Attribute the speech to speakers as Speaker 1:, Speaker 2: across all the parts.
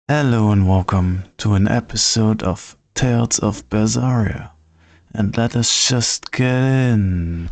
Speaker 1: Hello and welcome to an episode of Tales of Berseria. And let us just get in.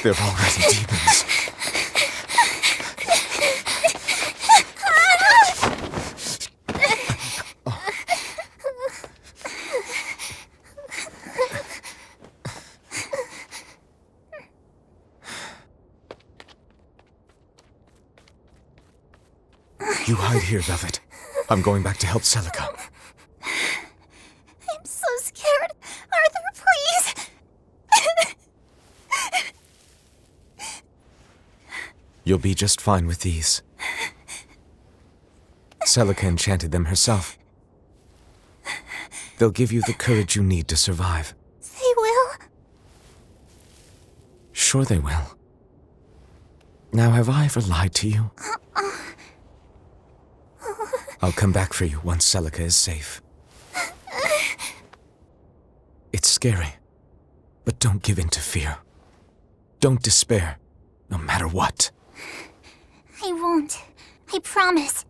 Speaker 2: They're already demons. You hide here, Velvet. I'm going back to help Celica.
Speaker 3: I'm so scared. Arthur, please.
Speaker 2: You'll be just fine with these. Celica enchanted them herself. They'll give you the courage you need to survive.
Speaker 3: They will.
Speaker 2: Sure they will. Now, have I ever lied to you? I'll come back for you once Celica is safe. It's scary, but don't give in to fear. Don't despair, no matter what.
Speaker 3: I won't. I promise.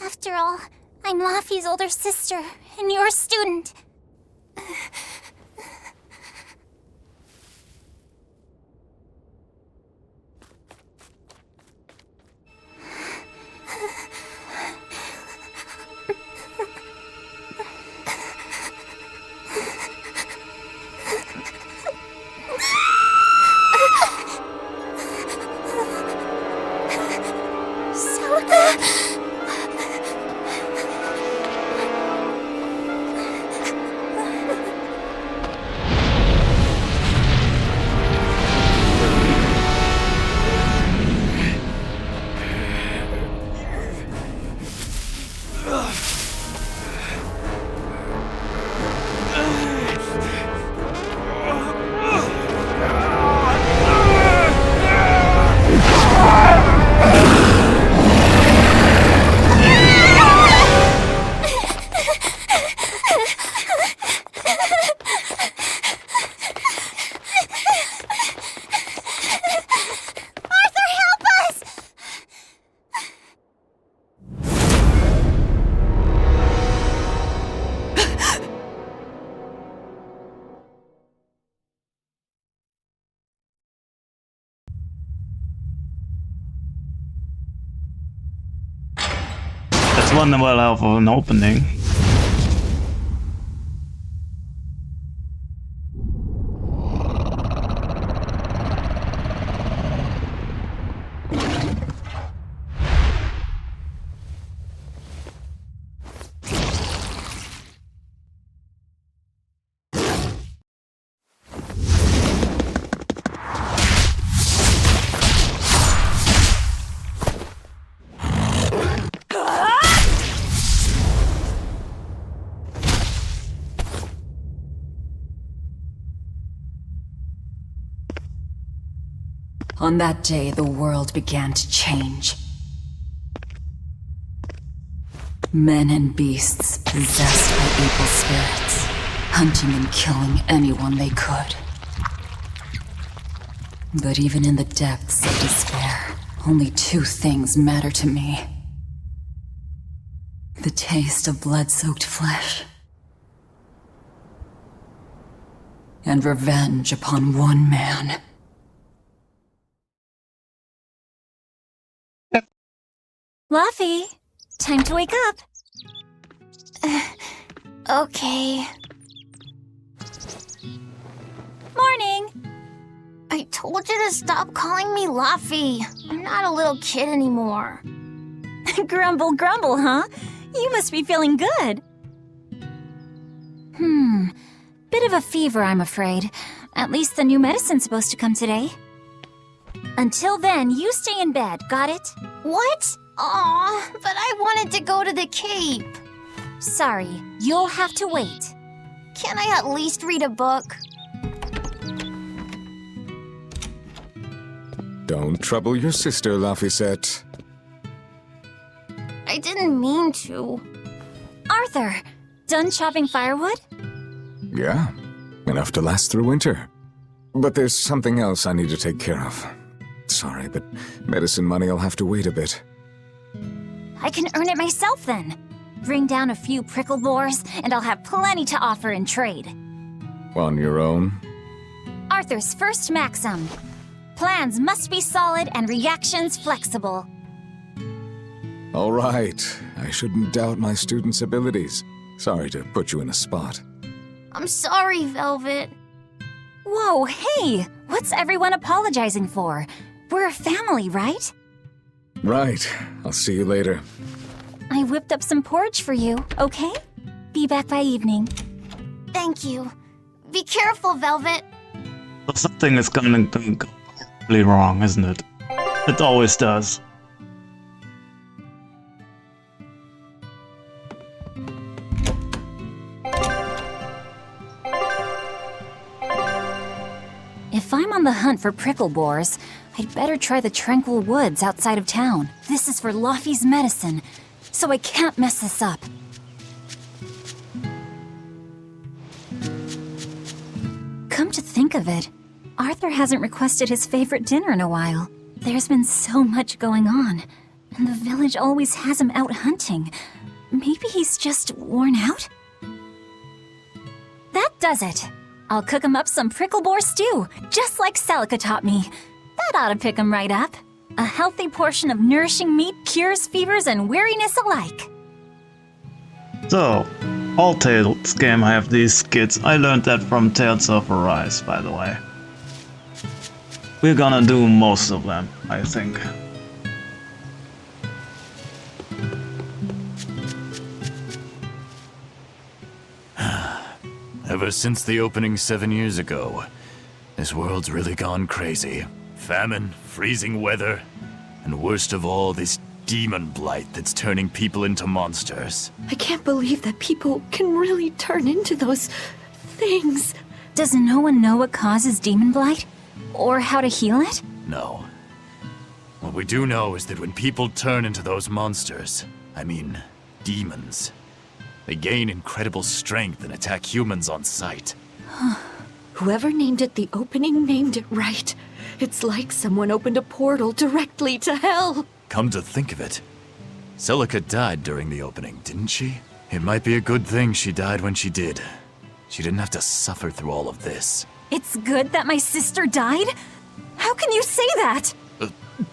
Speaker 3: After all, I'm Laffy's older sister, and your student.
Speaker 1: That's one well out of an opening.
Speaker 4: On that day, the world began to change. Men and beasts possessed by evil spirits, hunting and killing anyone they could. But even in the depths of despair, only two things matter to me. The taste of blood-soaked flesh, and revenge upon one man
Speaker 3: Luffy, time to wake up. Okay. Morning. I told you to stop calling me Luffy. I'm not a little kid anymore. Grumble, grumble, huh? You must be feeling good. Bit of a fever, I'm afraid. At least the new medicine's supposed to come today. Until then, you stay in bed, got it? What? Aw, but I wanted to go to the Cape. Sorry, you'll have to wait. Can I at least read a book?
Speaker 2: Don't trouble your sister, Laphicet.
Speaker 3: I didn't mean to. Arthur, done chopping firewood?
Speaker 2: Yeah, enough to last through winter. But there's something else I need to take care of. Sorry, but medicine money'll have to wait a bit.
Speaker 3: I can earn it myself then. Bring down a few prickle boars, and I'll have plenty to offer in trade.
Speaker 2: On your own?
Speaker 3: Arthur's first maxim. Plans must be solid and reactions flexible.
Speaker 2: All right, I shouldn't doubt my students' abilities. Sorry to put you in a spot.
Speaker 3: I'm sorry, Velvet. Whoa, hey! What's everyone apologizing for? We're a family, right?
Speaker 2: Right, I'll see you later.
Speaker 3: I whipped up some porridge for you, okay? Be back by evening. Thank you. Be careful, Velvet.
Speaker 1: So something is going to go horribly wrong, isn't it? It always does.
Speaker 3: If I'm on the hunt for prickle boars, I'd better try the tranquil woods outside of town. This is for Luffy's medicine, so I can't mess this up. Come to think of it, Arthur hasn't requested his favorite dinner in a while. There's been so much going on, and the village always has him out hunting. Maybe he's just worn out? That does it! I'll cook him up some prickle boar stew, just like Celica taught me. That ought to pick him right up. A healthy portion of nourishing meat cures fevers and weariness alike.
Speaker 1: So, all Tales game have these skits. I learned that from Tales of Arise, by the way. We're gonna do most of them, I think.
Speaker 5: Ever since the opening 7 years ago, this world's really gone crazy. Famine, freezing weather, and worst of all, this demon blight that's turning people into monsters.
Speaker 6: I can't believe that people can really turn into those things.
Speaker 3: Does no one know what causes demon blight? Or how to heal it?
Speaker 5: No. What we do know is that when people turn into those monsters, I mean, demons, they gain incredible strength and attack humans on sight.
Speaker 6: Whoever named it the opening named it right. It's like someone opened a portal directly to hell.
Speaker 5: Come to think of it, Celica died during the opening, didn't she? It might be a good thing she died when she did. She didn't have to suffer through all of this.
Speaker 3: It's good that my sister died? How can you say that?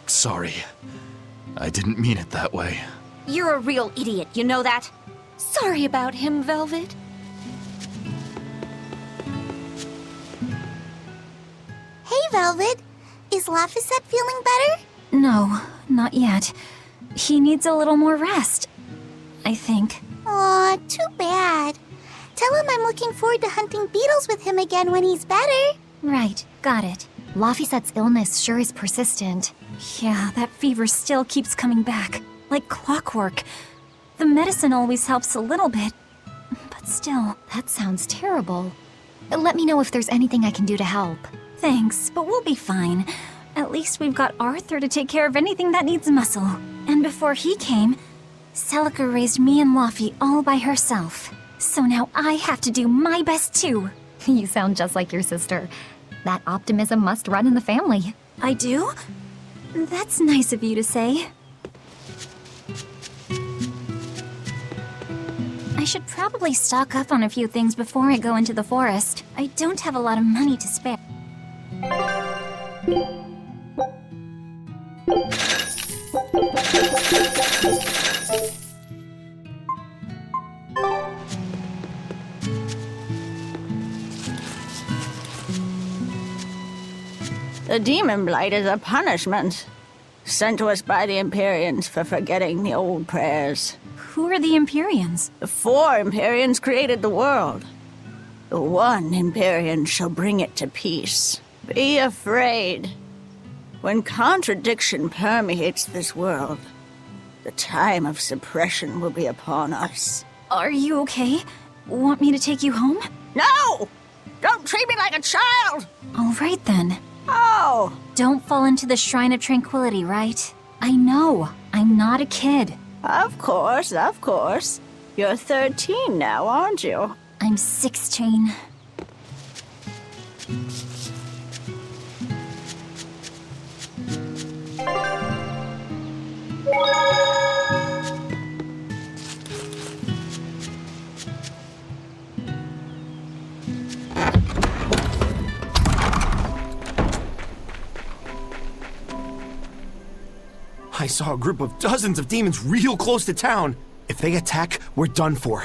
Speaker 5: Sorry. I didn't mean it that way.
Speaker 6: You're a real idiot, you know that? Sorry about him, Velvet.
Speaker 3: Hey, Velvet. Is Laphicet feeling better? No, not yet. He needs a little more rest, I think. Aw, too bad. Tell him I'm looking forward to hunting beetles with him again when he's better. Right, got it. Laphicet's illness sure is persistent. Yeah, that fever still keeps coming back, like clockwork. The medicine always helps a little bit, but still. That sounds terrible. Let me know if there's anything I can do to help. Thanks, but we'll be fine. At least we've got Arthur to take care of anything that needs muscle. And before he came, Celica raised me and Luffy all by herself. So now I have to do my best too.
Speaker 7: You sound just like your sister. That optimism must run in the family.
Speaker 3: I do? That's nice of you to say. I should probably stock up on a few things before I go into the forest. I don't have a lot of money to spare.
Speaker 8: The demon blight is a punishment, sent to us by the Empyreans for forgetting the old prayers.
Speaker 3: Who are the Empyreans?
Speaker 8: The 4 Empyreans created the world. The one Empyrean shall bring it to peace. Be afraid. When contradiction permeates this world, the time of suppression will be upon us.
Speaker 3: Are you okay? Want me to take you home?
Speaker 8: No! Don't treat me like a child!
Speaker 3: All right then.
Speaker 8: Oh!
Speaker 3: Don't fall into the Shrine of Tranquility, right? I know. I'm not a kid.
Speaker 8: Of course, of course. You're 13 now, aren't you?
Speaker 3: I'm 16.
Speaker 9: I saw a group of dozens of demons real close to town. If they attack, we're done for.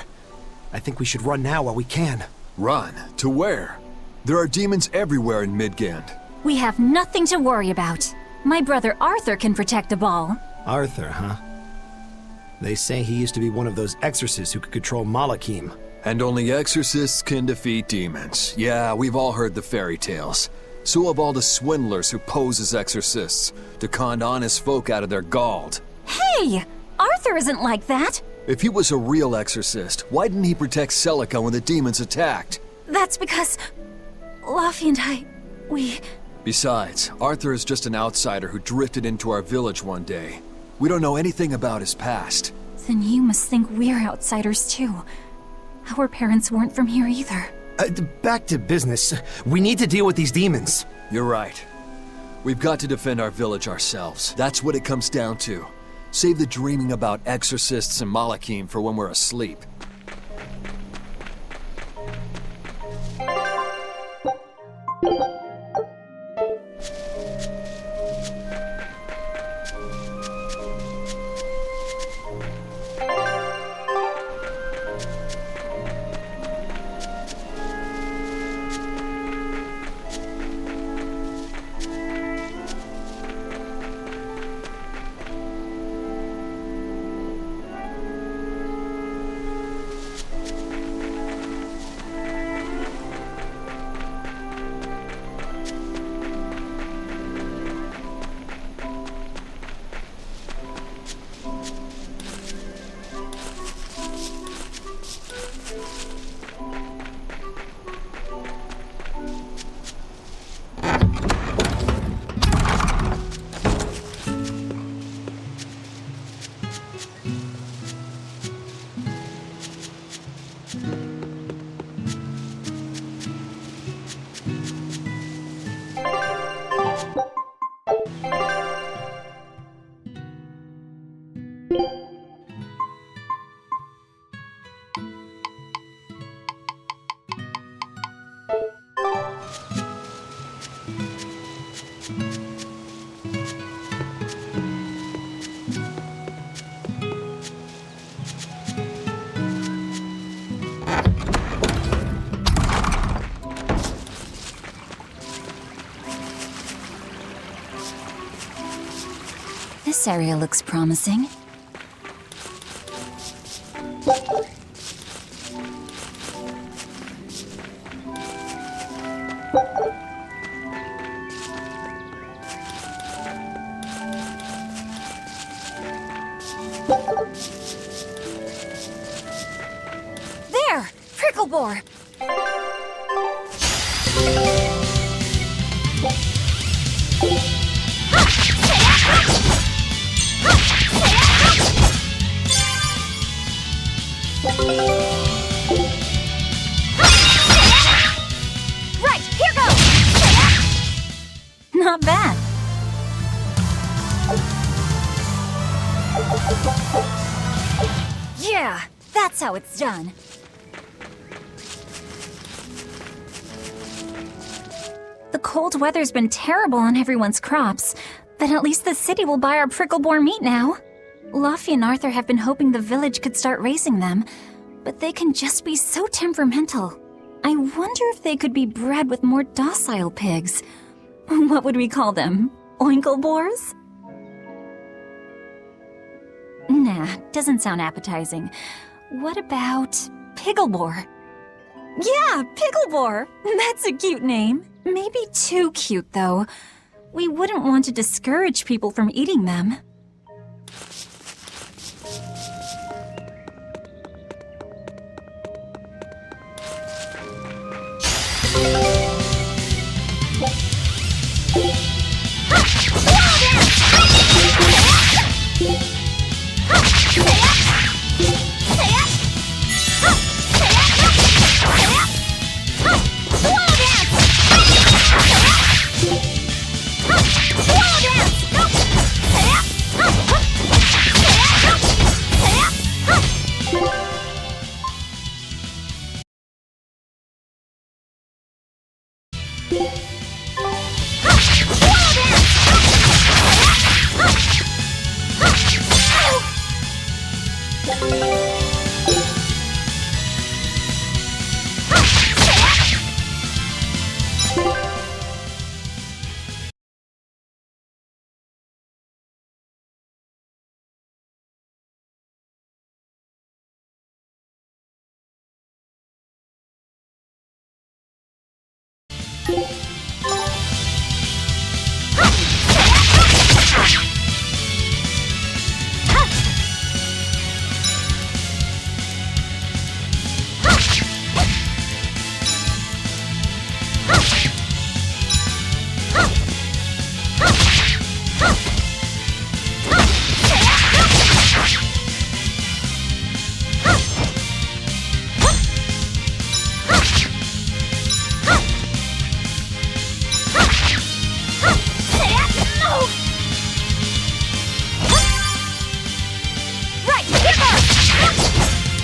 Speaker 9: I think we should run now while we can.
Speaker 10: Run? To where? There are demons everywhere in Midgand.
Speaker 3: We have nothing to worry about. My brother Arthur can protect a ball.
Speaker 9: Arthur, huh? They say he used to be one of those exorcists who could control Malachim.
Speaker 10: And only exorcists can defeat demons. Yeah, we've all heard the fairy tales. So have all the swindlers who pose as exorcists to con honest folk out of their gold.
Speaker 3: Hey! Arthur isn't like that!
Speaker 10: If he was a real exorcist, why didn't he protect Celica when the demons attacked?
Speaker 3: That's because... Laffy and we...
Speaker 10: Besides, Arthur is just an outsider who drifted into our village one day. We don't know anything about his past.
Speaker 3: Then you must think we're outsiders too. Our parents weren't from here either.
Speaker 9: Back to business. We need to deal with these demons.
Speaker 10: You're right. We've got to defend our village ourselves. That's what it comes down to. Save the dreaming about exorcists and Malachim for when we're asleep.
Speaker 3: This area looks promising. There! Prickle boar! Right, here goes! Not bad. Yeah, that's how it's done. The cold weather's been terrible on everyone's crops, but at least the city will buy our prickle-boar meat now. Laffy and Arthur have been hoping the village could start raising them, but they can just be so temperamental. I wonder if they could be bred with more docile pigs. What would we call them? Oinkleboars? Nah, doesn't sound appetizing. What about Picklebore? Yeah, Picklebore! That's a cute name. Maybe too cute, though. We wouldn't want to discourage people from eating them.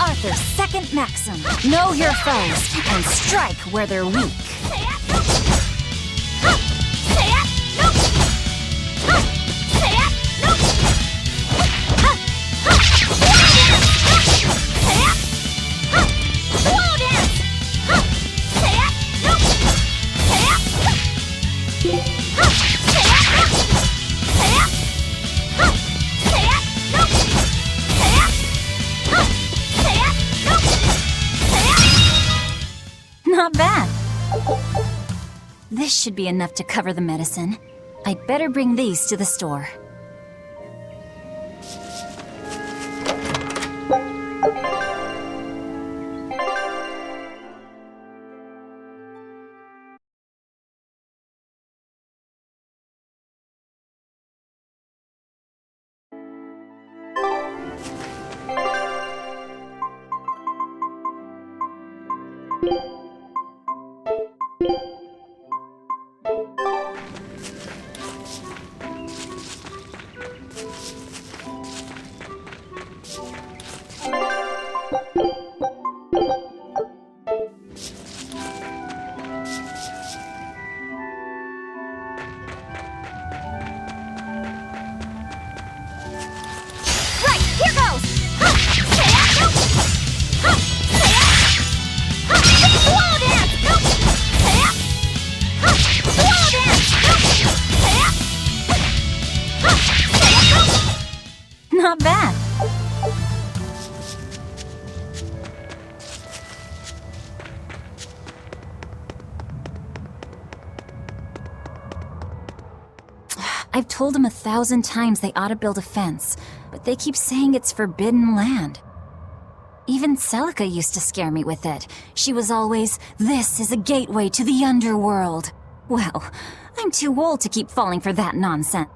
Speaker 3: Arthur's second maxim. Know your foes and strike where they're weak. Not bad. This should be enough to cover the medicine. I'd better bring these to the store. Not bad. I've told them 1,000 times they ought to build a fence, but they keep saying it's forbidden land. Even Celica used to scare me with it. She was always, "This is a gateway to the underworld." Well, I'm too old to keep falling for that nonsense.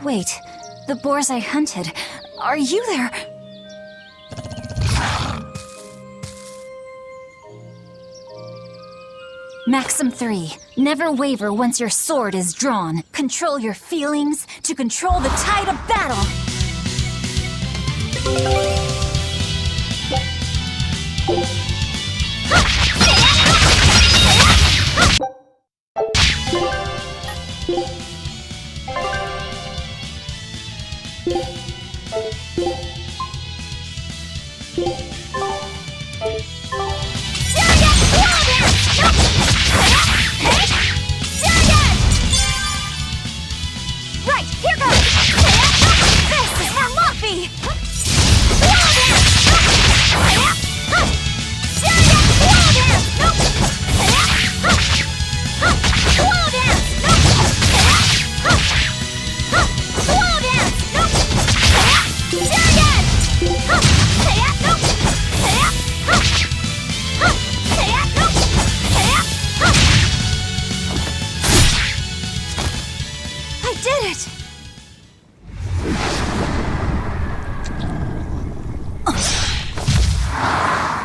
Speaker 3: Wait, the boars I hunted. Are you there? Maxim 3. Never waver once your sword is drawn. Control your feelings to control the tide of battle. Right, here goes! This is for Luffy! I did it!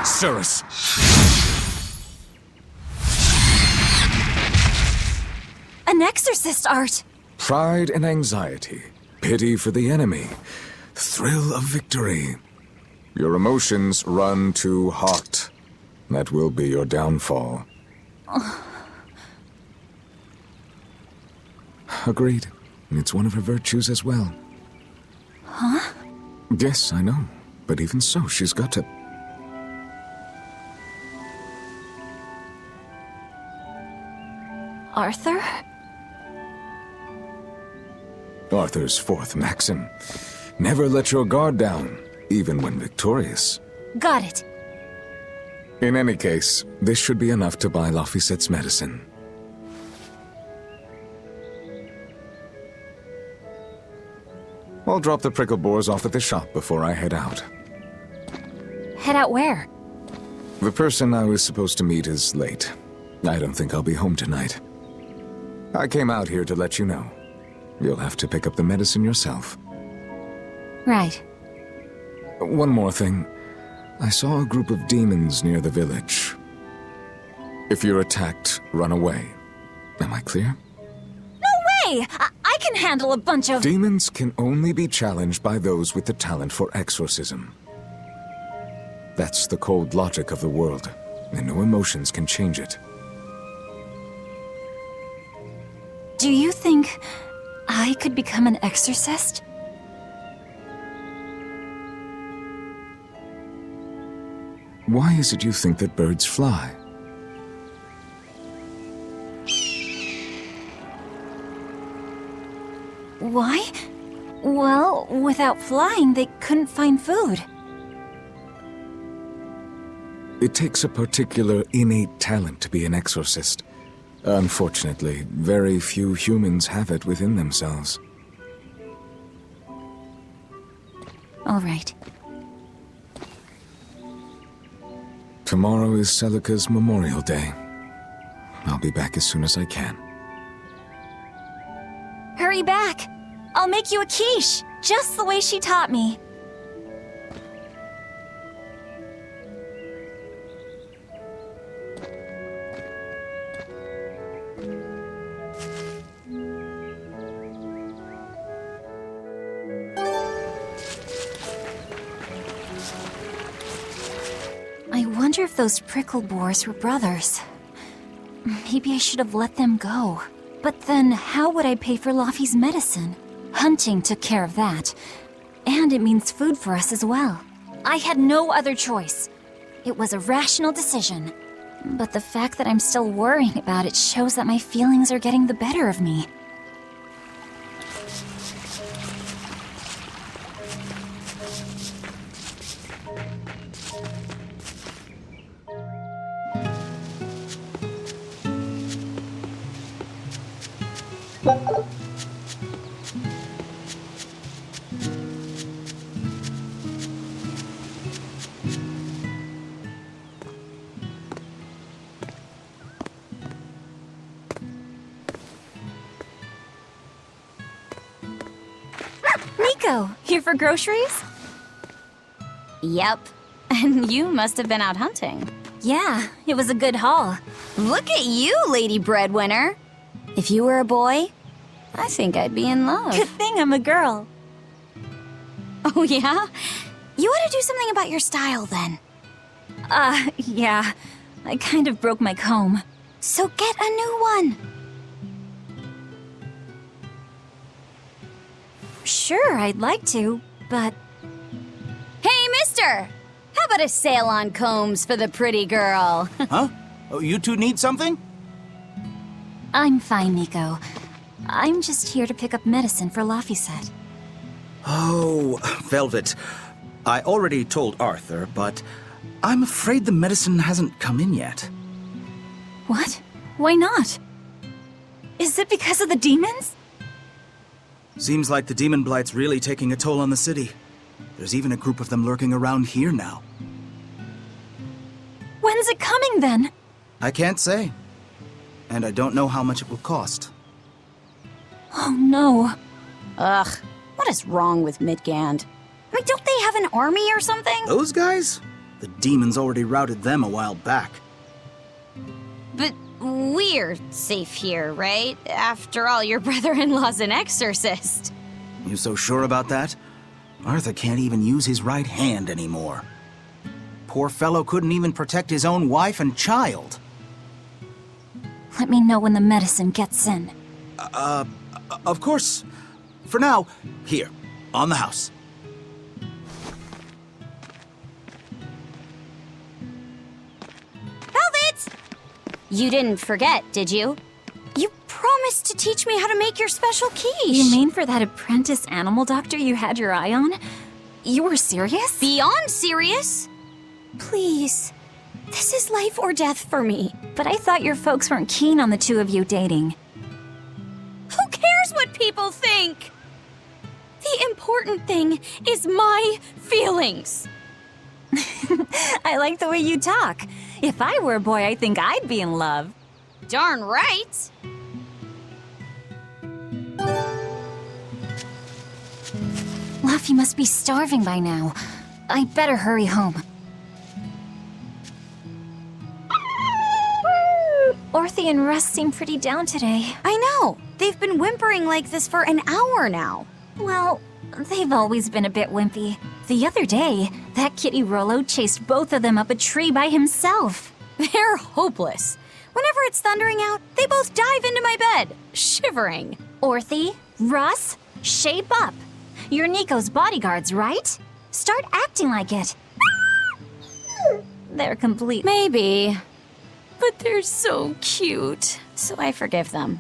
Speaker 2: Cirrus!
Speaker 3: An exorcist art!
Speaker 2: Pride and anxiety, pity for the enemy, thrill of victory. Your emotions run too hot. That will be your downfall. Agreed. It's one of her virtues as well.
Speaker 3: Huh?
Speaker 2: Yes, I know. But even so, she's got to...
Speaker 3: Arthur?
Speaker 2: Arthur's fourth maxim. Never let your guard down, even when victorious.
Speaker 3: Got it.
Speaker 2: In any case, this should be enough to buy Lafisette's medicine. I'll drop the prickle boars off at the shop before I head out.
Speaker 3: Head out where?
Speaker 2: The person I was supposed to meet is late. I don't think I'll be home tonight. I came out here to let you know. You'll have to pick up the medicine yourself.
Speaker 3: Right.
Speaker 2: One more thing. I saw a group of demons near the village. If you're attacked, run away. Am I clear?
Speaker 3: No way! I can handle a bunch of...
Speaker 2: Demons can only be challenged by those with the talent for exorcism. That's the cold logic of the world, and no emotions can change it.
Speaker 3: Do you think I could become an exorcist?
Speaker 2: Why is it you think that birds fly?
Speaker 3: Why? Well, without flying, they couldn't find food.
Speaker 2: It takes a particular innate talent to be an exorcist. Unfortunately, very few humans have it within themselves.
Speaker 3: All right.
Speaker 2: Tomorrow is Celica's Memorial Day. I'll be back as soon as I can.
Speaker 3: Hurry back! I'll make you a quiche, just the way she taught me. I wonder if those prickle boars were brothers. Maybe I should have let them go. But then, how would I pay for Laffy's medicine? Hunting took care of that. And it means food for us as well. I had no other choice. It was a rational decision. But the fact that I'm still worrying about it shows that my feelings are getting the better of me. Nico, here for groceries?
Speaker 11: Yep. And you must have been out hunting.
Speaker 3: Yeah, it was a good haul.
Speaker 11: Look at you, lady breadwinner. If you were a boy, I think I'd be in love.
Speaker 3: Good thing I'm a girl.
Speaker 11: Oh, yeah? You ought to do something about your style, then.
Speaker 3: Yeah. I kind of broke my comb.
Speaker 11: So get a new one.
Speaker 3: Sure, I'd like to, but...
Speaker 11: Hey, mister! How about a sale on combs for the pretty girl?
Speaker 12: Huh? Oh, you two need something?
Speaker 3: I'm fine, Nico. I'm just here to pick up medicine for Laphicet.
Speaker 12: Oh, Velvet. I already told Arthur, but I'm afraid the medicine hasn't come in yet.
Speaker 3: What? Why not? Is it because of the demons?
Speaker 12: Seems like the demon blight's really taking a toll on the city. There's even a group of them lurking around here now.
Speaker 3: When's it coming, then?
Speaker 12: I can't say. And I don't know how much it will cost.
Speaker 3: Oh, no.
Speaker 11: Ugh, what is wrong with Midgand? I mean, don't they have an army or something?
Speaker 12: Those guys? The demons already routed them a while back.
Speaker 11: But we're safe here, right? After all, your brother-in-law's an exorcist.
Speaker 12: You so sure about that? Arthur can't even use his right hand anymore. Poor fellow couldn't even protect his own wife and child.
Speaker 3: Let me know when the medicine gets in.
Speaker 12: Of course. For now, here, on the house.
Speaker 11: Velvet! You didn't forget, did you? You promised to teach me how to make your special quiche.
Speaker 3: You mean for that apprentice animal doctor you had your eye on? You were serious?
Speaker 11: Beyond serious? Please. This is life or death for me.
Speaker 3: But I thought your folks weren't keen on the two of you dating.
Speaker 11: Who cares what people think? The important thing is my feelings.
Speaker 3: I like the way you talk. If I were a boy, I think I'd be in love.
Speaker 11: Darn right.
Speaker 3: Laffy must be starving by now. I'd better hurry home. Orthe and Russ seem pretty down today.
Speaker 11: I know. They've been whimpering like this for an hour now.
Speaker 3: Well, they've always been a bit wimpy. The other day, that kitty Rollo chased both of them up a tree by himself.
Speaker 11: They're hopeless. Whenever it's thundering out, they both dive into my bed, shivering.
Speaker 3: Orthe, Russ, shape up. You're Nico's bodyguards, right? Start acting like it. They're complete.
Speaker 11: Maybe. But they're so cute, so I forgive them.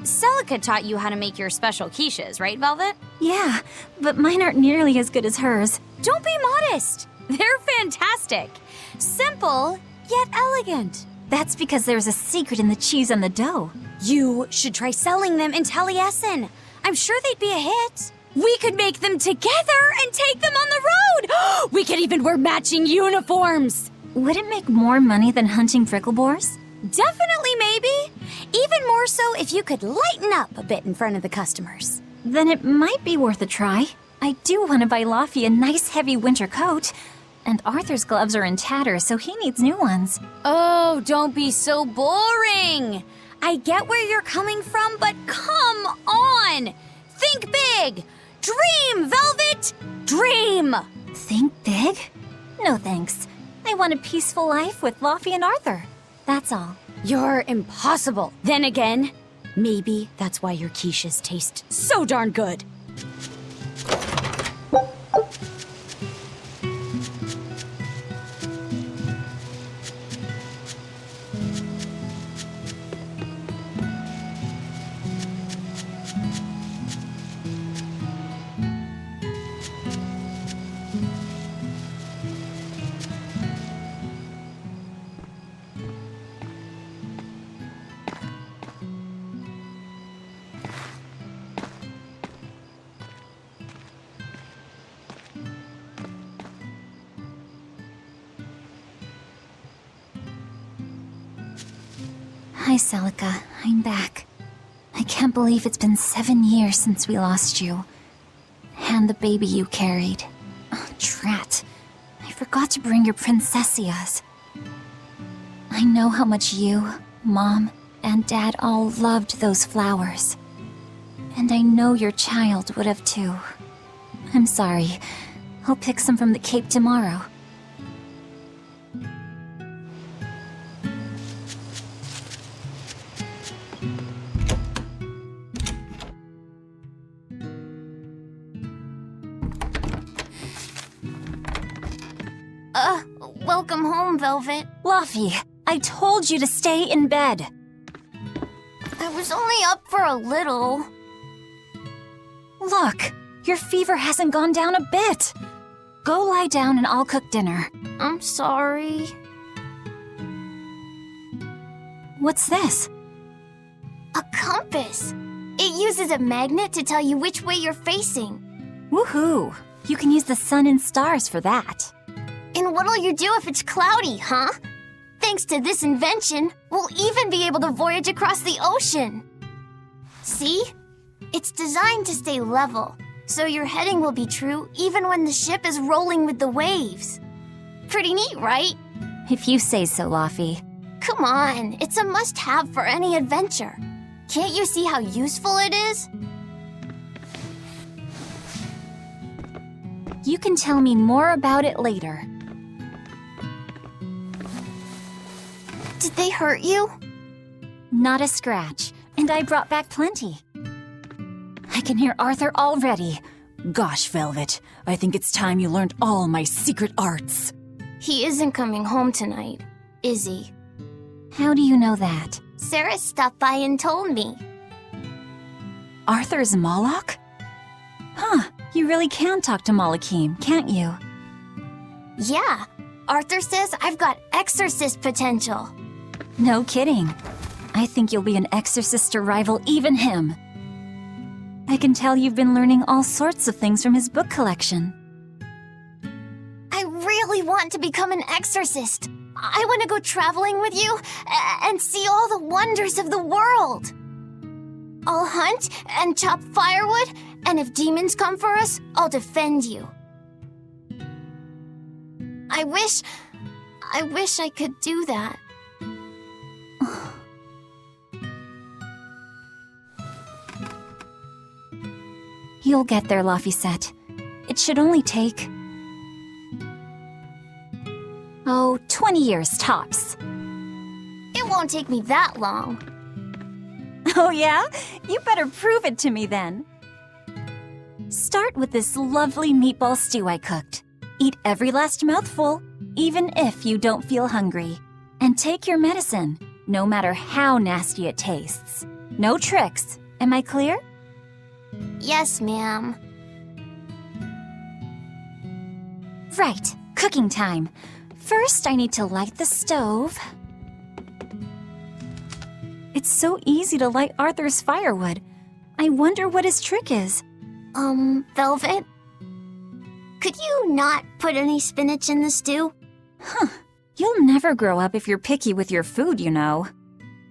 Speaker 11: Celica taught you how to make your special quiches, right, Velvet?
Speaker 3: Yeah, but mine aren't nearly as good as hers.
Speaker 11: Don't be modest. They're fantastic. Simple, yet elegant.
Speaker 3: That's because there's a secret in the cheese and the dough.
Speaker 11: You should try selling them in Taliesin. I'm sure they'd be a hit. We could make them together and take them on the road! We could even wear matching uniforms!
Speaker 3: Would it make more money than hunting frickleboars?
Speaker 11: Definitely, maybe. Even more so if you could lighten up a bit in front of the customers.
Speaker 3: Then it might be worth a try. I do want to buy Laffy a nice heavy winter coat. And Arthur's gloves are in tatters, so he needs new ones.
Speaker 11: Oh, don't be so boring! I get where you're coming from, but come on! Think big! Dream, Velvet! Dream!
Speaker 3: Think big? No thanks. I want a peaceful life with Laffy and Arthur. That's all.
Speaker 11: You're impossible. Then again,
Speaker 6: Maybe that's why your quiches taste so darn good.
Speaker 3: Hi, Celica. I'm back. I can't believe it's been 7 years since we lost you. And the baby you carried. Oh, drat. I forgot to bring your princessias. I know how much you, Mom, and Dad all loved those flowers. And I know your child would have too. I'm sorry. I'll pick some from the Cape tomorrow.
Speaker 11: Welcome home, Velvet.
Speaker 3: Luffy, I told you to stay in bed.
Speaker 11: I was only up for a little.
Speaker 3: Look, your fever hasn't gone down a bit. Go lie down and I'll cook dinner.
Speaker 11: I'm sorry.
Speaker 3: What's this?
Speaker 11: A compass. It uses a magnet to tell you which way you're facing.
Speaker 3: Woohoo! You can use the sun and stars for that.
Speaker 11: And what'll you do if it's cloudy, huh? Thanks to this invention, we'll even be able to voyage across the ocean. See? It's designed to stay level, so your heading will be true even when the ship is rolling with the waves. Pretty neat, right?
Speaker 3: If you say so, Luffy.
Speaker 11: Come on, it's a must-have for any adventure. Can't you see how useful it is?
Speaker 3: You can tell me more about it later.
Speaker 11: Did they hurt you?
Speaker 3: Not a scratch, and I brought back plenty. I can hear Arthur already.
Speaker 6: Gosh, Velvet, I think it's time you learned all my secret arts.
Speaker 11: He isn't coming home tonight, is he?
Speaker 3: How do you know that?
Speaker 11: Sarah stopped by and told me.
Speaker 3: Arthur's Moloch? Huh, you really can talk to Malakim, can't you?
Speaker 11: Yeah, Arthur says I've got exorcist potential.
Speaker 3: No kidding. I think you'll be an exorcist to rival even him. I can tell you've been learning all sorts of things from his book collection.
Speaker 11: I really want to become an exorcist. I want to go traveling with you and see all the wonders of the world. I'll hunt and chop firewood, and if demons come for us, I'll defend you. I wish I could do that.
Speaker 3: You'll get there, Laphicet. It should only take... 20 years tops.
Speaker 11: It won't take me that long.
Speaker 3: Oh yeah? You better prove it to me then. Start with this lovely meatball stew I cooked. Eat every last mouthful, even if you don't feel hungry. And take your medicine, no matter how nasty it tastes. No tricks. Am I clear?
Speaker 11: Yes, ma'am.
Speaker 3: Right, cooking time. First, I need to light the stove. It's so easy to light Arthur's firewood. I wonder what his trick is.
Speaker 11: Velvet? Could you not put any spinach in the stew?
Speaker 3: Huh. You'll never grow up if you're picky with your food, you know.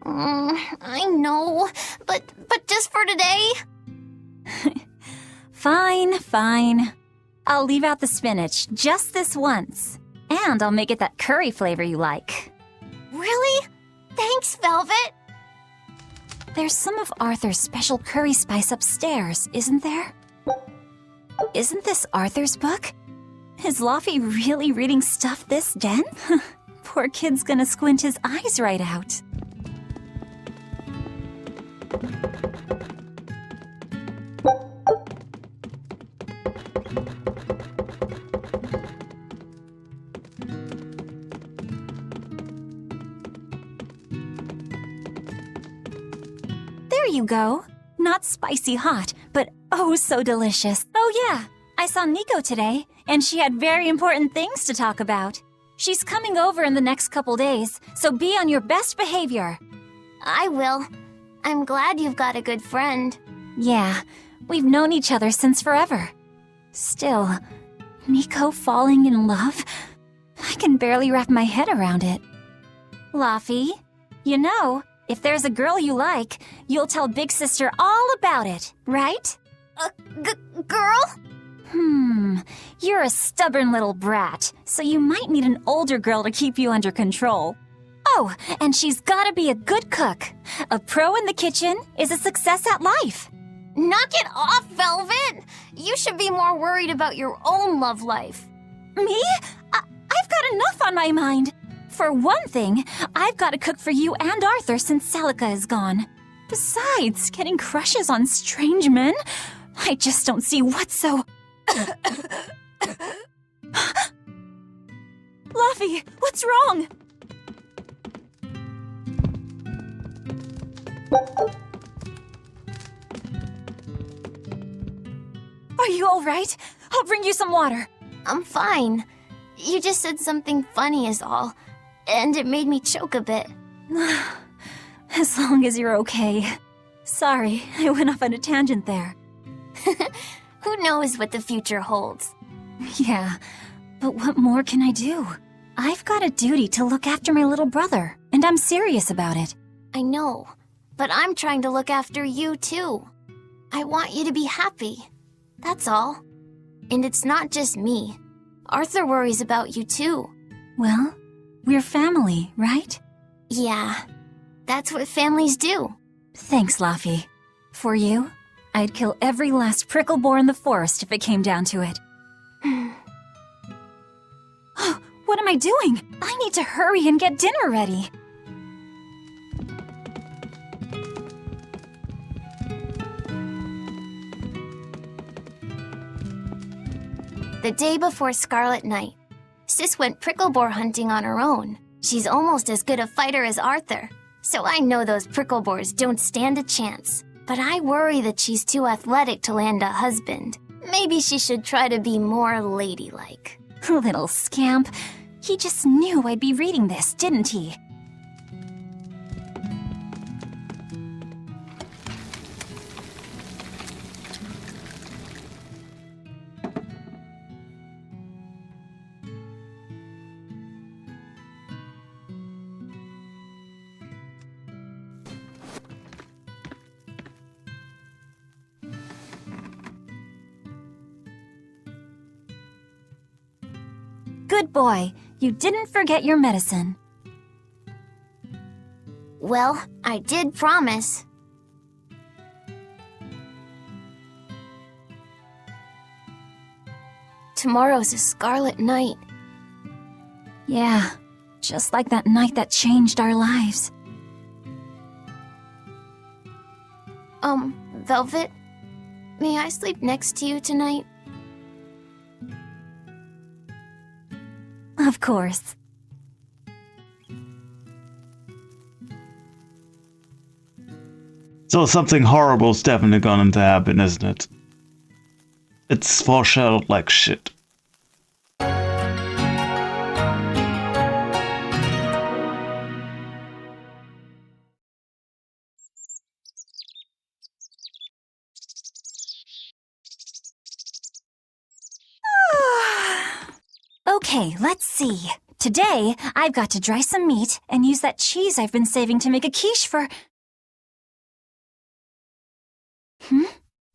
Speaker 11: I know, but just for today?
Speaker 3: Fine. I'll leave out the spinach just this once. And I'll make it that curry flavor you like.
Speaker 11: Really? Thanks, Velvet.
Speaker 3: There's some of Arthur's special curry spice upstairs, isn't there? Isn't this Arthur's book? Is Luffy really reading stuff this dense? Poor kid's gonna squint his eyes right out. There you go. Not spicy hot, but oh so delicious. Oh yeah, I saw Nico today, and she had very important things to talk about. She's coming over in the next couple days, so be on your best behavior.
Speaker 11: I will. I'm glad you've got a good friend.
Speaker 3: Yeah, we've known each other since forever. Still, Nico falling in love? I can barely wrap my head around it. Laffy, you know, if there's a girl you like, you'll tell Big Sister all about it, right?
Speaker 11: Girl?
Speaker 3: You're a stubborn little brat, so you might need an older girl to keep you under control. Oh, and she's gotta be a good cook. A pro in the kitchen is a success at life.
Speaker 11: Knock it off, Velvet! You should be more worried about your own love life.
Speaker 3: Me? I've got enough on my mind. For one thing, I've got to cook for you and Arthur since Celica is gone. Besides, getting crushes on strange men? I just don't see what's so... Laffy, what's wrong? Are you all right? I'll bring you some water.
Speaker 11: I'm fine. You just said something funny is all, and it made me choke a bit.
Speaker 3: As long as you're okay. Sorry, I went off on a tangent there.
Speaker 11: Who knows what the future holds?
Speaker 3: Yeah, but what more can I do? I've got a duty to look after my little brother, and I'm serious about it.
Speaker 11: I know, but I'm trying to look after you too. I want you to be happy. That's all. And it's not just me. Arthur worries about you too.
Speaker 3: Well, we're family, right?
Speaker 11: Yeah, that's what families do.
Speaker 3: Thanks, Laffy. For you, I'd kill every last prickle boar in the forest if it came down to it. What am I doing? I need to hurry and get dinner ready.
Speaker 11: The day before Scarlet Night, Sis went prickle boar hunting on her own. She's almost as good a fighter as Arthur, so I know those prickle boars don't stand a chance. But I worry that she's too athletic to land a husband. Maybe she should try to be more ladylike.
Speaker 3: Little scamp. He just knew I'd be reading this, didn't he? Good boy. You didn't forget your medicine.
Speaker 11: Well, I did promise. Tomorrow's a Scarlet Night.
Speaker 3: Yeah, just like that night that changed our lives.
Speaker 11: Velvet, may I sleep next to you tonight?
Speaker 3: Of course.
Speaker 1: So something horrible's definitely going to happen, isn't it? It's foreshadowed like shit.
Speaker 3: Okay, let's see. Today, I've got to dry some meat and use that cheese I've been saving to make a quiche for...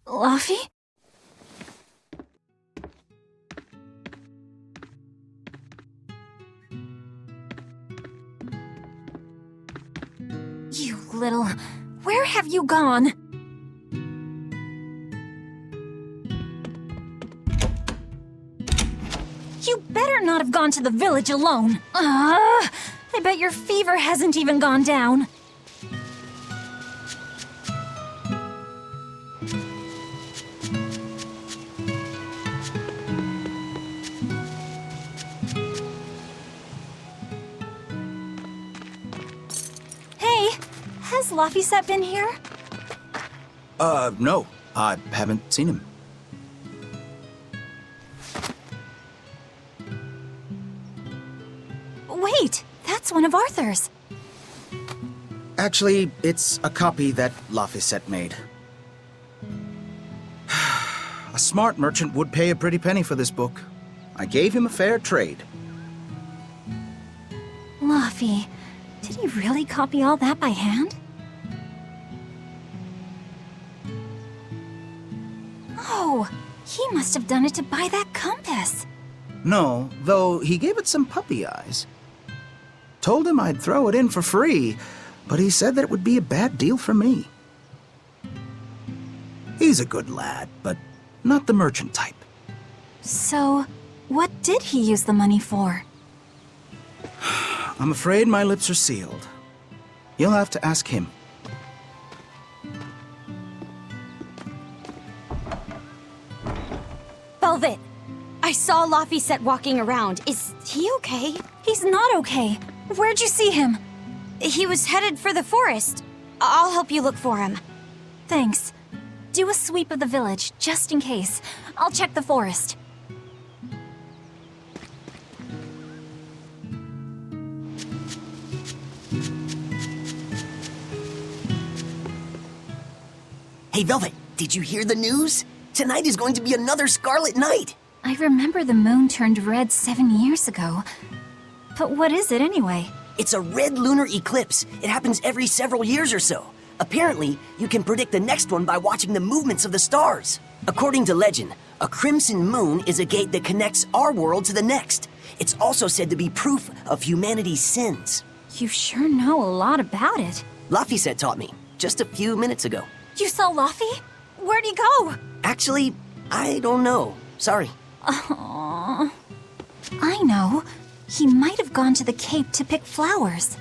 Speaker 3: Laffy? You little... Where have you gone? You better not have gone to the village alone. I bet your fever hasn't even gone down. Hey, has Laphicet been here?
Speaker 12: No. I haven't seen him.
Speaker 3: Wait, that's one of Arthur's.
Speaker 12: Actually, it's a copy that Laphicet made. A smart merchant would pay a pretty penny for this book. I gave him a fair trade.
Speaker 3: Laphi, did he really copy all that by hand? Oh, he must have done it to buy that compass.
Speaker 12: No, though he gave it some puppy eyes. Told him I'd throw it in for free, but he said that it would be a bad deal for me. He's a good lad, but not the merchant type.
Speaker 3: So, what did he use the money for?
Speaker 12: I'm afraid my lips are sealed. You'll have to ask him.
Speaker 6: Velvet! I saw Laphicet walking around. Is he okay?
Speaker 3: He's not okay. Where'd you see him?
Speaker 6: He was headed for the forest. I'll help you look for him.
Speaker 3: Thanks. Do a sweep of the village, just in case. I'll check the forest.
Speaker 13: Hey, Velvet, did you hear the news? Tonight is going to be another Scarlet Night.
Speaker 3: I remember the moon turned red 7 years ago. But what is it anyway?
Speaker 13: It's a red lunar eclipse. It happens every several years or so. Apparently, you can predict the next one by watching the movements of the stars. According to legend, a crimson moon is a gate that connects our world to the next. It's also said to be proof of humanity's sins.
Speaker 3: You sure know a lot about it.
Speaker 13: Laphicet taught me, just a few minutes ago.
Speaker 3: You saw Laphi? Where'd he go?
Speaker 13: Actually, I don't know. Sorry.
Speaker 3: Aww. I know. He might have gone to the Cape to pick flowers.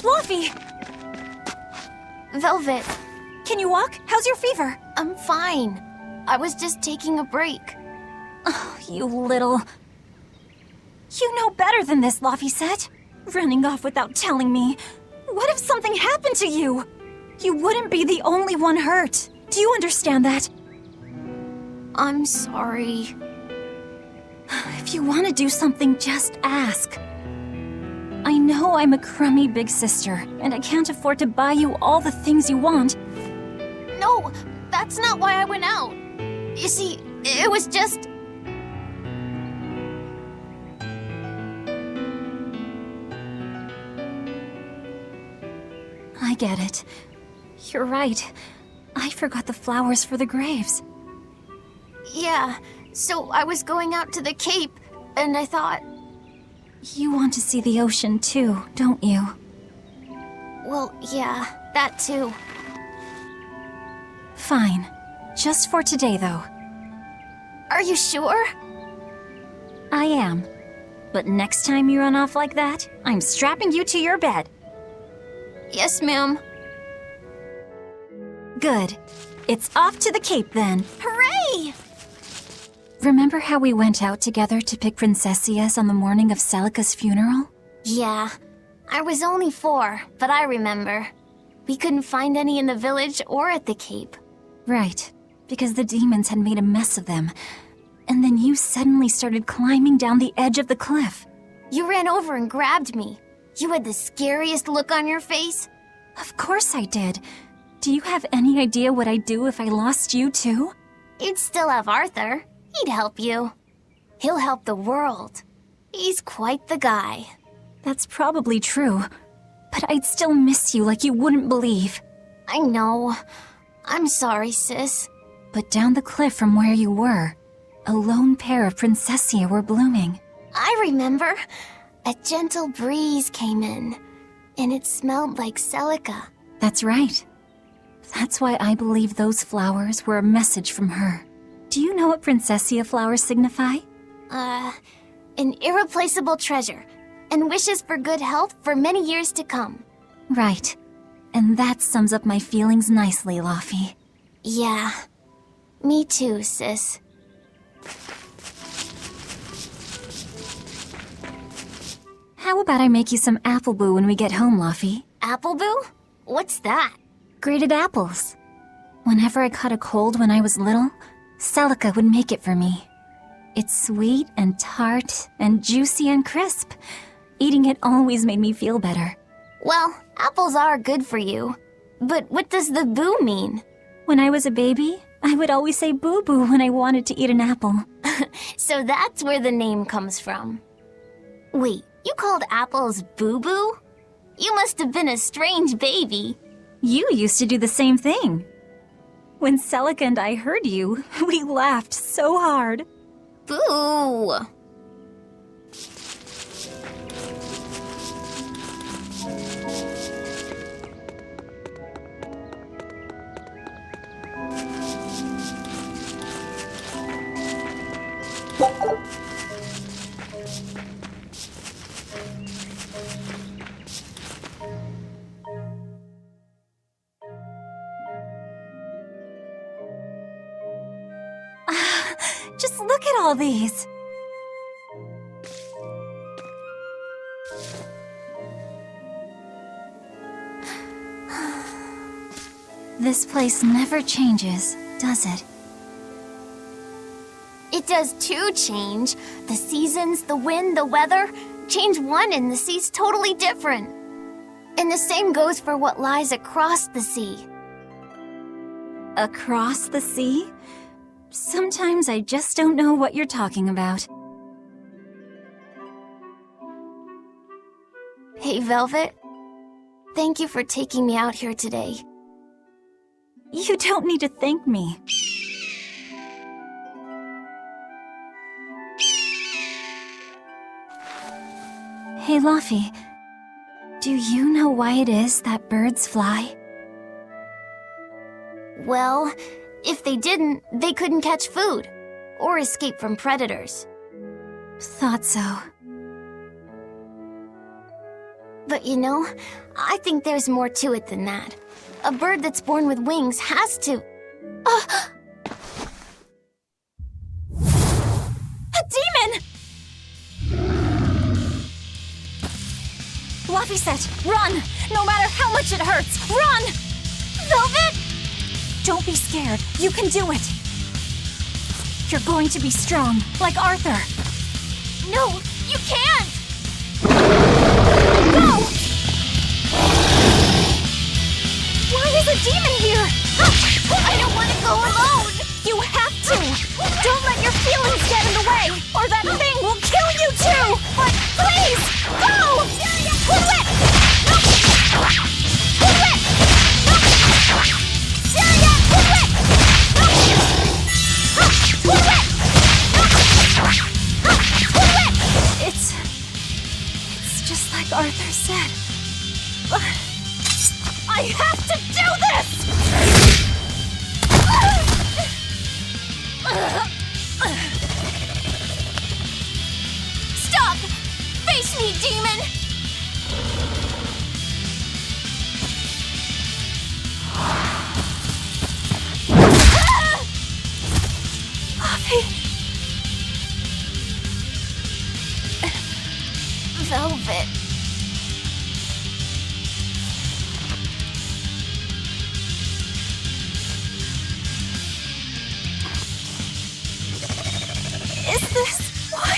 Speaker 3: Laphi!
Speaker 11: Velvet,
Speaker 3: Can you walk? How's your fever?
Speaker 11: I'm fine. I was just taking a break.
Speaker 3: Oh, you little... You know better than this, Laphicet. Running off without telling me. What if something happened to you? You wouldn't be the only one hurt. Do you understand that?
Speaker 11: I'm sorry.
Speaker 3: If you want to do something, just ask. I know I'm a crummy big sister, and I can't afford to buy you all the things you want.
Speaker 11: No, that's not why I went out. You see, it was just...
Speaker 3: I get it. You're right. I forgot the flowers for the graves.
Speaker 11: Yeah, so I was going out to the Cape, and I thought...
Speaker 3: You want to see the ocean too, don't you?
Speaker 11: Well, yeah, that too.
Speaker 3: Fine. Just for today, though.
Speaker 11: Are you sure?
Speaker 3: I am. But next time you run off like that, I'm strapping you to your bed.
Speaker 11: Yes, ma'am.
Speaker 3: Good. It's off to the Cape, then.
Speaker 11: Hooray!
Speaker 3: Remember how we went out together to pick princessias on the morning of Celica's funeral?
Speaker 11: Yeah. I was only 4, but I remember. We couldn't find any in the village or at the Cape.
Speaker 3: Right. Because the demons had made a mess of them. And then you suddenly started climbing down the edge of the cliff.
Speaker 11: You ran over and grabbed me. You had the scariest look on your face.
Speaker 3: Of course I did. Do you have any idea what I'd do if I lost you too?
Speaker 11: You'd still have Arthur. He'd help you. He'll help the world. He's quite the guy.
Speaker 3: That's probably true. But I'd still miss you like you wouldn't believe.
Speaker 11: I know. I'm sorry, sis.
Speaker 3: But down the cliff from where you were, a lone pair of princessia were blooming.
Speaker 11: I remember. a gentle breeze came in, and it smelled like Celica.
Speaker 7: That's right. That's why I believe those flowers were a message from her. Do you know what Princessia flowers signify?
Speaker 11: An irreplaceable treasure, and wishes for good health for many years to come.
Speaker 7: Right. And that sums up my feelings nicely, Laufey.
Speaker 11: Yeah. Me too, sis.
Speaker 7: How about I make you some apple boo when we get home, Laufey?
Speaker 11: Apple boo? What's that?
Speaker 7: Grated apples. Whenever I caught a cold when I was little, Celica would make it for me. It's sweet and tart and juicy and crisp. Eating it always made me feel better.
Speaker 11: Well, apples are good for you. But what does the boo mean?
Speaker 7: When I was a baby, I would always say boo-boo when I wanted to eat an apple.
Speaker 11: So that's where the name comes from. Wait, you called apples boo-boo? You must have been a strange baby.
Speaker 7: You used to do the same thing. When Celica and I heard you, we laughed so hard.
Speaker 11: Boo!
Speaker 7: Just look at all these. This place never changes, does it?
Speaker 11: It does too change. The seasons, the wind, the weather. Change one and the sea's totally different. And the same goes for what lies across the sea.
Speaker 7: Across the sea? Sometimes I just don't know what you're talking about.
Speaker 11: Hey, Velvet. Thank you for taking me out here today.
Speaker 7: You don't need to thank me. Hey, Laufey. Do you know why it is that birds fly?
Speaker 11: Well, if they didn't, they couldn't catch food or escape from predators.
Speaker 7: Thought so.
Speaker 11: But you know, I think there's more to it than that. A bird that's born with wings has to...
Speaker 7: A demon! Laufey said, run! No matter how much it hurts, run!
Speaker 11: Velvet!
Speaker 7: Don't be scared. You can do it. You're going to be strong, like Arthur.
Speaker 11: No, you can't!
Speaker 7: Go! Why is a demon here?
Speaker 11: I don't want to go alone!
Speaker 7: You have to! Don't let your feelings get in the way, or that thing will kill you too! But please, go! Quit! It's just like Arthur said. I have to do this!
Speaker 11: Stop! Face me, demon! Velvet.
Speaker 7: Is this why?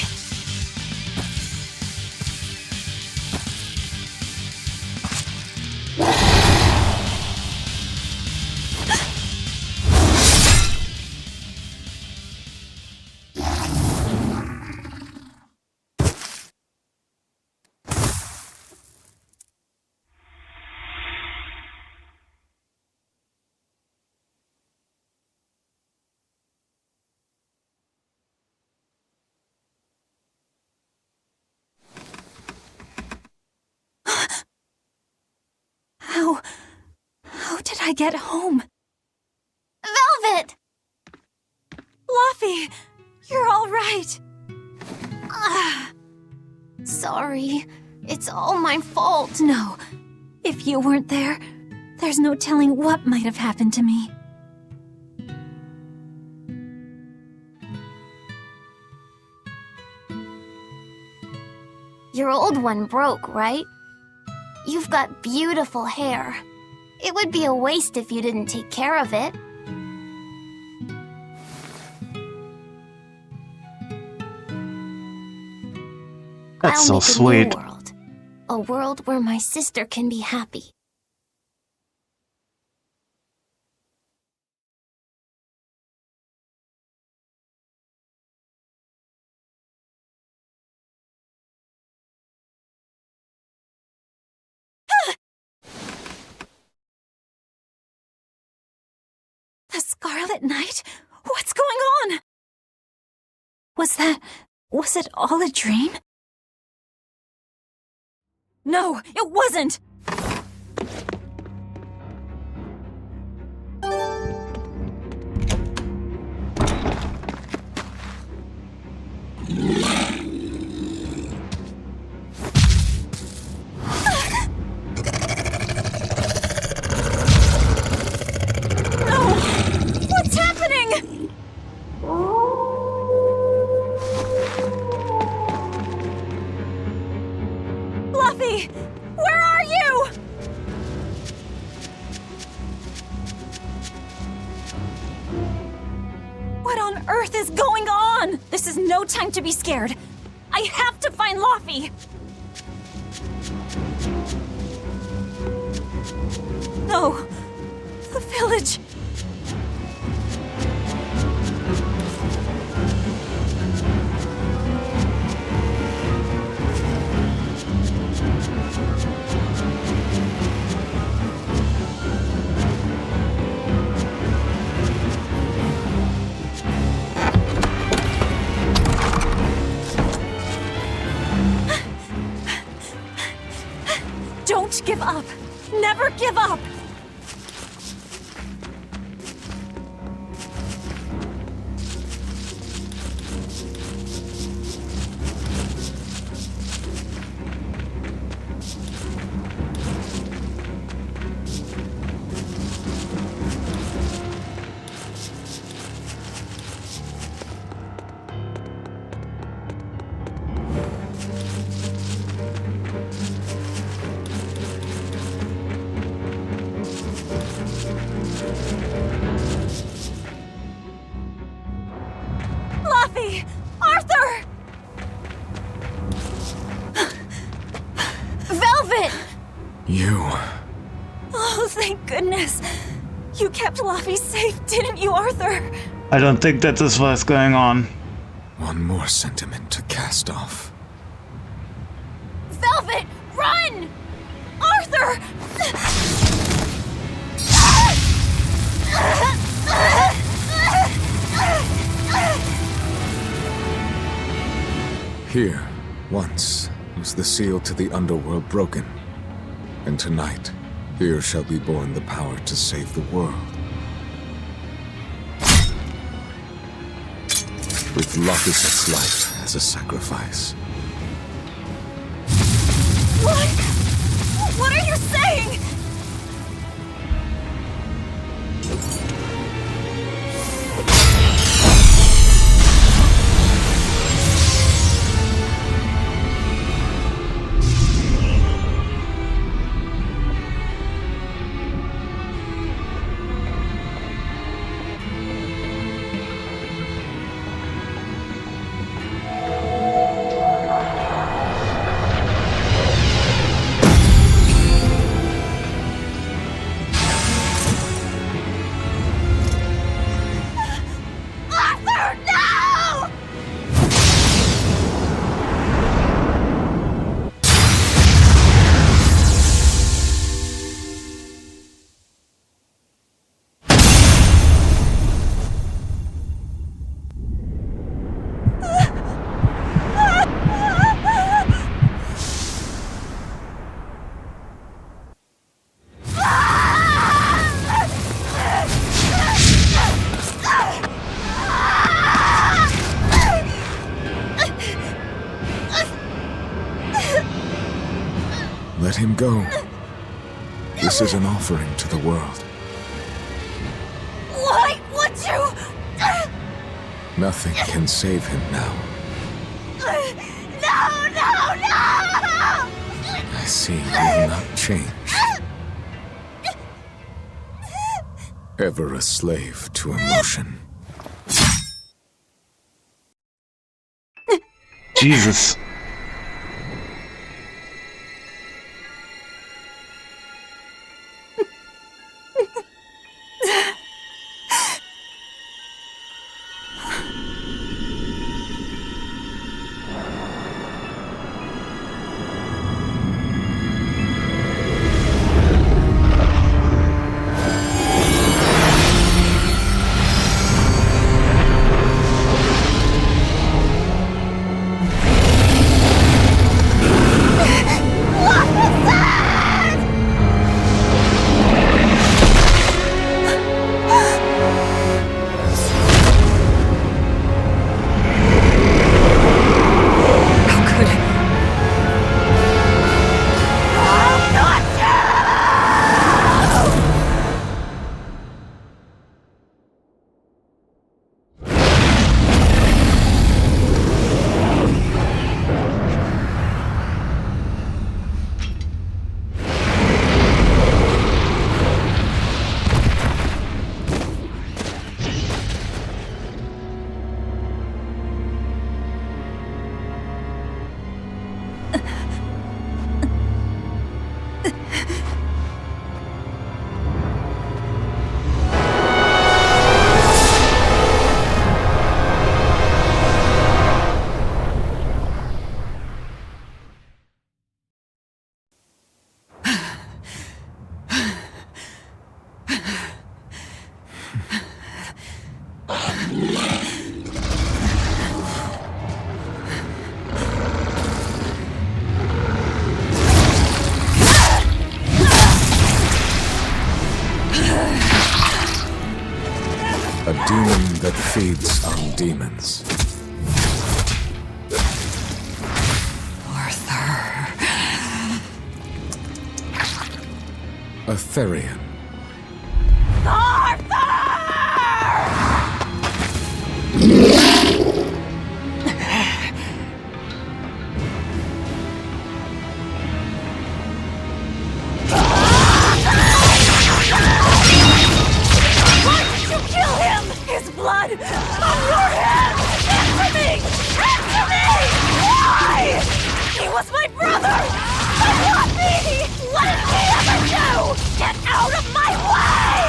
Speaker 7: I get home?
Speaker 11: Velvet!
Speaker 7: Luffy, you're all right.
Speaker 11: Sorry. It's all my fault.
Speaker 7: No, if you weren't there, there's no telling what might have happened to me.
Speaker 11: Your old one broke, right? You've got beautiful hair. It would be a waste if you didn't take care of it.
Speaker 1: That's
Speaker 11: I'll
Speaker 1: so
Speaker 11: make
Speaker 1: sweet.
Speaker 11: A new world. A world where my sister can be happy.
Speaker 7: The Scarlet Knight? What's going on? Was it all a dream? No, it wasn't! What's happening? Luffy, where are you? What on earth is going on? This is no time to be scared. I have to find Luffy. No, the village. Don't give up. Never give up. Luffy! Arthur!
Speaker 11: Velvet!
Speaker 2: You.
Speaker 7: Oh, thank goodness. You kept Luffy safe, didn't you, Arthur?
Speaker 1: I don't think that is what's going on.
Speaker 2: One more sentiment to cast off.
Speaker 11: Velvet, run!
Speaker 7: Arthur!
Speaker 2: Here, once, was the seal to the underworld broken. And tonight, here shall be born the power to save the world. With Laphicet's life as a sacrifice.
Speaker 7: What? What are you saying?
Speaker 2: Let him go. This is an offering to the world.
Speaker 3: Why would you?
Speaker 2: Nothing can save him now.
Speaker 3: No, no, no!
Speaker 2: I see you will not change. Ever a slave to emotion.
Speaker 1: Jesus.
Speaker 2: A demon that feeds on demons. A Therian.
Speaker 3: Blood on your hands! Answer me! Answer me! Why? He was my brother! But what me? What did he ever do? Get out of my way!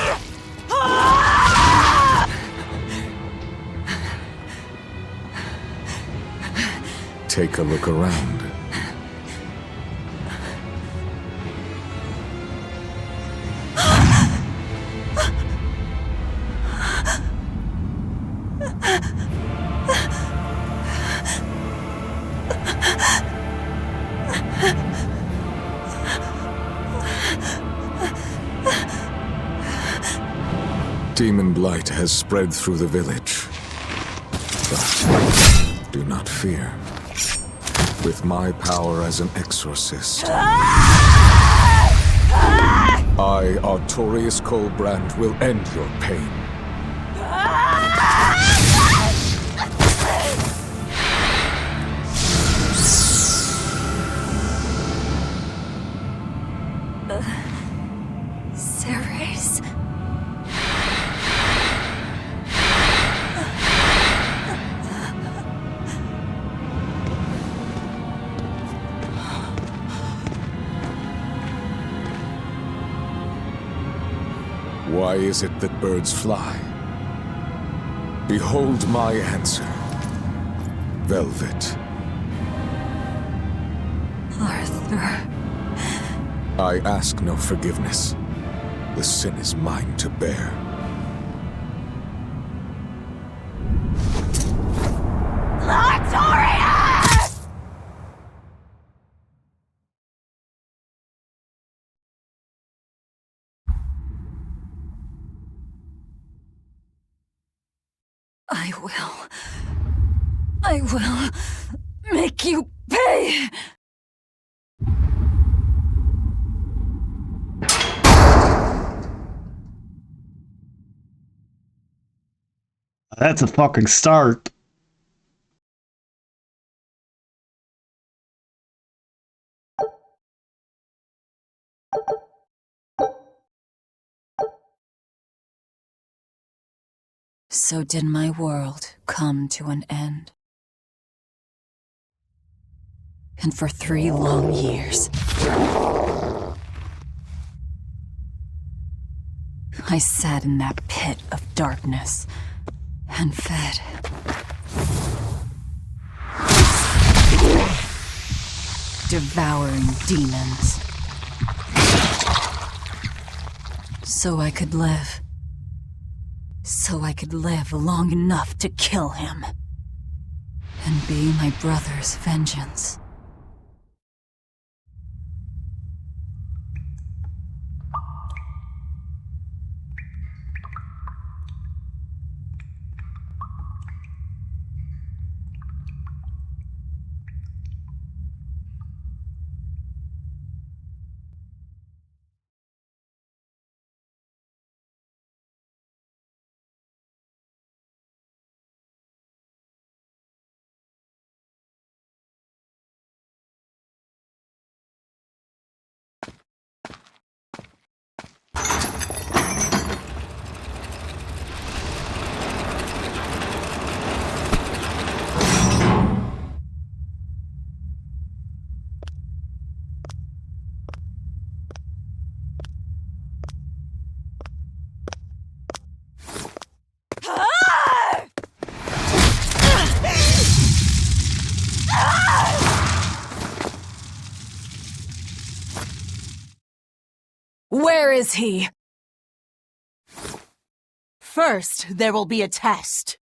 Speaker 3: Ah!
Speaker 2: Take a look around. Demon blight has spread through the village. But do not fear. With my power as an exorcist, I, Artorius Colbrand, will end your pain.
Speaker 3: Ceres?
Speaker 2: Why is it that birds fly? Behold my answer. Velvet.
Speaker 3: Arthur.
Speaker 2: I ask no forgiveness. The sin is mine to bear.
Speaker 3: Artorius! I will make you pay!
Speaker 1: That's a fucking start.
Speaker 4: So did my world come to an end. And for 3 long years, I sat in that pit of darkness and fed. Devouring demons. So I could live. So I could live long enough to kill him. And be my brother's vengeance. Where is he?
Speaker 14: First, there will be a test.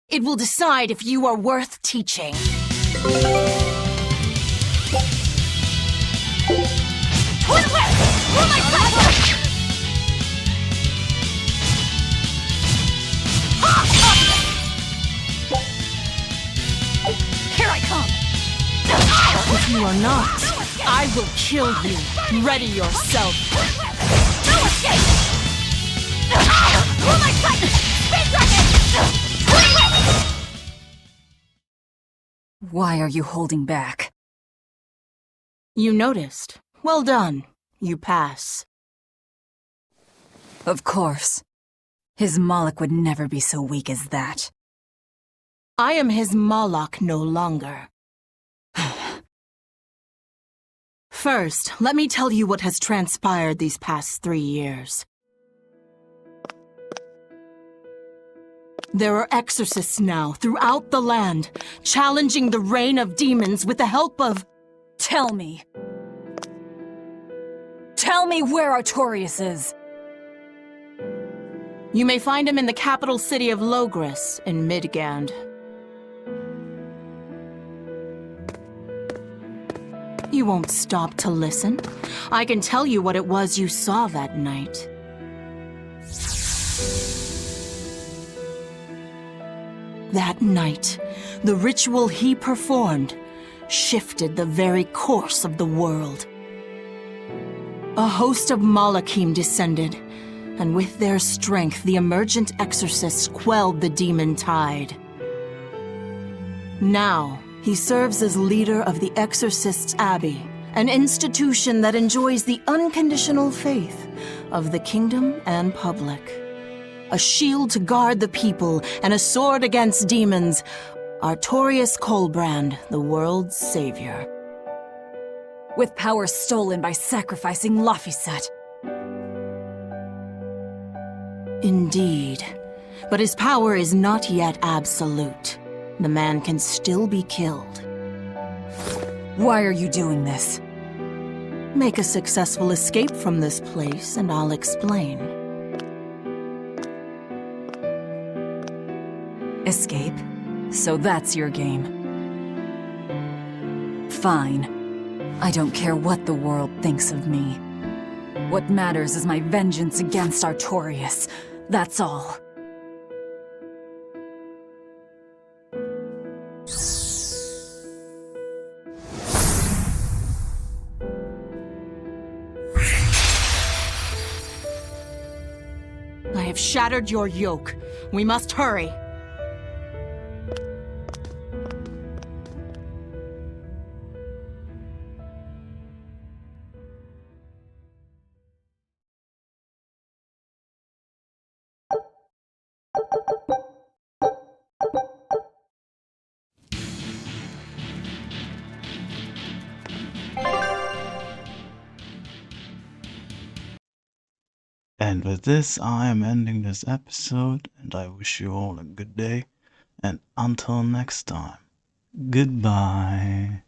Speaker 14: It will decide if you are worth teaching.
Speaker 6: Here I come!
Speaker 14: If you are not, I will kill you. Ready yourself.
Speaker 6: No escape! Pull my sight! Speed dragon!
Speaker 4: Why are you holding back?
Speaker 14: You noticed. Well done. You pass.
Speaker 4: Of course. His Moloch would never be so weak as that.
Speaker 14: I am his Moloch no longer. First, let me tell you what has transpired these past 3 years. There are exorcists now throughout the land, challenging the reign of demons with the help of...
Speaker 4: Tell me. Tell me where Artorias is.
Speaker 14: You may find him in the capital city of Logris in Midgand. You won't stop to listen. I can tell you what it was you saw that night. That night, the ritual he performed shifted the very course of the world. A host of Malachim descended, and with their strength, the emergent exorcists quelled the demon tide. Now, he serves as leader of the Exorcists' Abbey, an institution that enjoys the unconditional faith of the kingdom and public. A shield to guard the people and a sword against demons, Artorias Colbrand, the world's savior.
Speaker 4: With power stolen by sacrificing Laphicet.
Speaker 14: Indeed. But his power is not yet absolute. The man can still be killed.
Speaker 4: Why are you doing this?
Speaker 14: Make a successful escape from this place, and I'll explain.
Speaker 4: Escape? So that's your game. Fine. I don't care what the world thinks of me. What matters is my vengeance against Artorias. That's all.
Speaker 14: I have shattered your yoke. We must hurry.
Speaker 1: And with this, I am ending this episode, and I wish you all a good day, and until next time, goodbye.